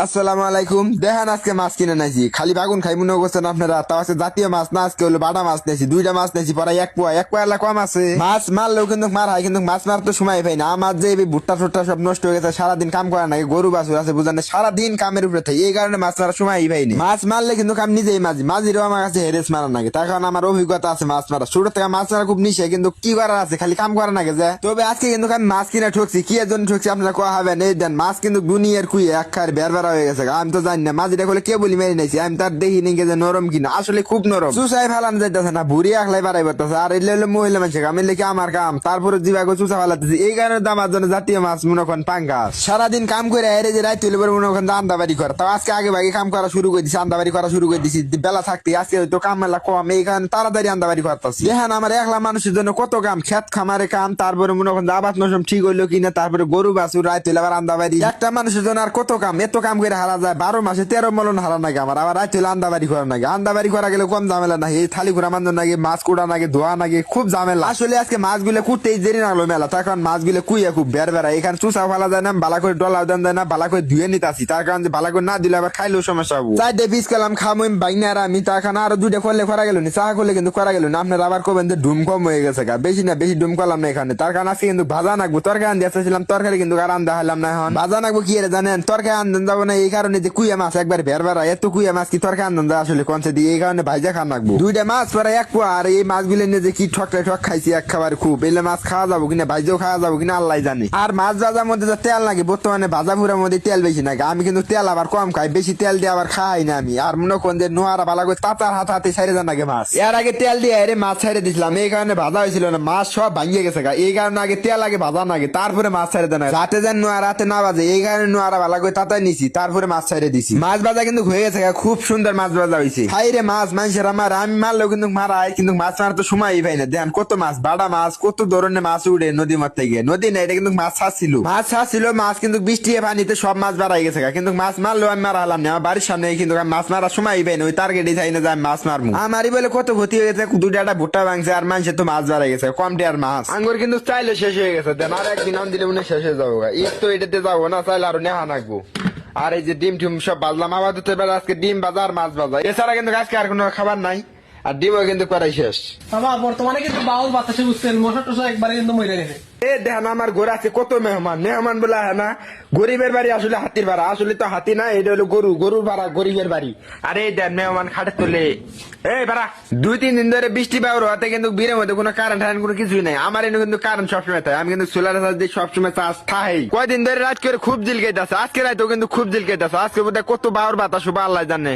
আসসালামু আলাইকুম। দেখেন আজকে মাছ কিনে নাইছি, খালি বাগুন খাই মনে করছেন আপনারা। তাও আছে জাতীয় মাছ না, আজকে হলো বাটা মাছ নিয়েছি। দুইটা মাছ নিয়েছি, পরে এক পোয়া এলা কম আছে। মাছ মারলেও কিন্তু মার হয়, কিন্তু মাছ মারতে সময় পাই না। আমার যে এই ভুট্টা টুট্টা সব নষ্ট হয়ে গেছে, সারাদিন কাম করা নাকি, গরু বাছুর আছে বুঝান, সারাদিন কামের উপরে থাকি, এই কারণে মাছ মারার সময়ই পাইনি। মাছ মারলে কিন্তু আমি নিজেই মাঝিরও আমার কাছে হেরেস মারা নাকি, তার কারণ আমার অভিজ্ঞতা আছে মাছ মারা। ছোট থেকে মাছ মারা খুব নিশে, কিন্তু কি করার আছে, খালি কাম করা নাকি যায়। তবে আজকে কিন্তু আমি মাছ কিনে ঠকছি। কি এর জন্য ঠকছি আপনারা কোয়া হবেন, এই দেন মাছ কিন্তু দুনিয়ার কুই এক খার বের বেড়া হয়ে গেছে। আমি তো জানি না মাঝিটা করলে কে বলি মেরে নাইছি, আমি তার দেখি নি যে নরম কিনা, আসলে খুব নরম। চুষাই ফেলান যাইতেছে না, ভুড়ি আখলাই বাড়াই পড়তেছে। আর এলে হলো মহিলা মানুষ, আমি লেখি আমার কাম, তারপরে জিবাকে চুষা ফেলাতেছি। এই কারণে আমার জন্য জাতীয় মাছ মনে করেন পাঙ্গাস। সারাদিন কাম করে এরে যে রাত তুলে মনে করেন আন্দাবাড়ি করে। তাও আজকে আগে ভাগে কাম করা শুরু করে দিছি, আন্দাবাড়ি করা শুরু করে দিছি। বেলা থাকতে আজকে হয়তো কাম মেলা কম, এই কারণে তাড়াতাড়ি আন্দাবাড়ি করতেছি। দেখেন আমার একলা মানুষের জন্য কত কাম, খেত খামারে কাম, তারপরে মনে করেন আবাদ নসম ঠিক হইলো কিনা, তারপরে গরু বাছুর রাত তুলে আবার আন্দাবাড়ি। একটা মানুষের জন্য আর কত কাম, এত কাম করে হারা যায়। 12 মাসে 13 মলন হারা নাকি আমার। আবার রাত হইলে আন্দাবাড়ি করা নাকি, আন্দাবাড়ি করা গেলে কম ঝামেলা নাকি, এই থালি ঘুরা মান্দন নাকি, মাছ কুড়া নাকি, ধোয়া নাকি, খুব ঝামেলা। আসলে আজকে মাছগুলো কুটতেই দেরি লাগলো মেলা, তার কারণ মাছগুলো কুইয়া খুব বের বেড়া। এখানে চুষা ফেলা যায় না, বালা করে ডলাও দেন যায় না, বালা করে ধুয়ে নিতে আসি, তার কারণ বালা করে না দিলে আবার খাইলেও সমস্যা হবো। 4টে পিস কালাম খামো বাইনা আর আমি, তার কারণ আরো 2টা করলে করা গেল না, চা করলে কিন্তু করা গেল না। আপনারা আবার কবেন যে ডুম কম হয়ে গেছে, বেশি না বেশি ডুম করলাম না এখানে। তার কারণ আজকে কিন্তু ভাজা নাকবো, তরকারি আনতে আসছিলাম, তরকারি কিন্তু আর আনতে হলাম না। এখন ভাজা নাকবো কি এর জানেন, তরকারি আনতেন যাবো না, এই কারণে যে কুইয়া মাছ একবার বের বেড়া, এত কুইয়া মাছ কি তরকারি আনতেন যায় আসলে কনসে দিয়ে, এই কারণে ভাইজা খান রাখবো। 2টা মাছ পরে 1 পোয়া। আর এই মাছগুলো নিয়ে যে কি ঠক খাইছি এক খাবার খুব, এলে মাছ খাওয়া যাবো কিনা, ভাইজাও খাওয়া যাবো কিনা আল্লাহ জানে। আর মাছ ভাজার মধ্যে যে তেল লাগে, বর্তমানে ভাজা ভুড়ার মধ্যে তেল বেশি নাকি, আমি কিন্তু তেল আবার কম খাই, বেশি তেল দিয়ে আবার খাই না আমি। আর মনে করেন যে নোয়ারা ভালো করে তাতার হাতে ছাড়ে যান নাকি মাছ, এর আগে তেল দিয়ে আরে মাছ ছাড়ে দিছিলাম, এই কারণে ভাজা হয়েছিল না, মাছ সব ভাঙিয়ে গেছে। এই কারণে আগে তেল আগে ভাজা নাগে, তারপরে মাছ ছাড়ে দেন, যাতে যেন নোয়ারা হাতে না বাজে, এই কারণে নোয়ারা ভালো করে তাতায় নিছি, তারপরে মাছ ছাড়ে দিছি। মাছ ভাজা কিন্তু হয়ে গেছে, খুব সুন্দর মাছ ভাজা হয়েছে। হাই রে মাছ মানুষের আমার, আমি মারলেও কিন্তু মারাই, কিন্তু মাছ মারার তো সময়ই পাই না। দেখেন কত মাছ, বাড়া মাছ, কত ধরনের মাছ উঠে নদী মাঠ থেকে। নদী না, এটা কিন্তু মাছ ছাড়ছিল, মাছ কিন্তু বৃষ্টি পানিতে সব মাছ বাড়াই গেছে, কিন্তু মাছ মারলেও আমি মারা হলাম না। আমার বাড়ির সামনে কিন্তু মাছ মারার সময়ই পাই না, ওই টার্গেটই চাই না যে আমি মাছ মারবো। আমারই বলে কত ক্ষতি হয়ে গেছে, 2টা ভুট্টা ভাঙছে, আর মানুষের তো মাছ বাড়াই গেছে কম টিয়ার মাছ। আঙ্গুর কিন্তু চাইলে শেষ হয়ে গেছে, দেন আর একদিন আন দিলে মনে শেষ হয়ে যাবো। ঈদ তো এটাতে যাবো না, চাইলে আরো নেহা নাকবো। আর এই যে ডিম টিম সব বাজলাম, আবার আজকে ডিম বাজার মাছ বাজার, এছাড়া কিন্তু আজকে আর কোনো খাবার নাই। আর ডিমও কিন্তু করাই শেষ। আমার বর্তমানে কিন্তু বাউল বাতাসে বুঝছেন, মশা টসা একবারে কিন্তু মরে গেছে। এ দেখেন আমার ঘরে আছে কত মেহমান বলে না, গরিবের বাড়ি আসলে হাতির ভাড়া, আসলে তো হাতি না, এটা হলো গরুর ভাড়া, গরিবের বাড়ি। আরে দেন মেহমান খাটে তোলে, এই ভাড়া 2-3 দিন ধরে বৃষ্টি পাওয়ার হাতে কিন্তু বীরের মধ্যে কোনো কারেন্ট কোনো কিছুই নাই। আমার এনে কিন্তু কারেন্ট সবসময় থাকে, আমি কিন্তু সোলার চার্জ দিয়ে সবসময় চার্জ থাই। কয়দিন ধরে রাত করে খুব জিলকাইতেছে, আজকে রাতেও কিন্তু খুব জিলকাইতেছে, আজকে বোধহয় কত বাউর বাতাস আল্লাহ জানে।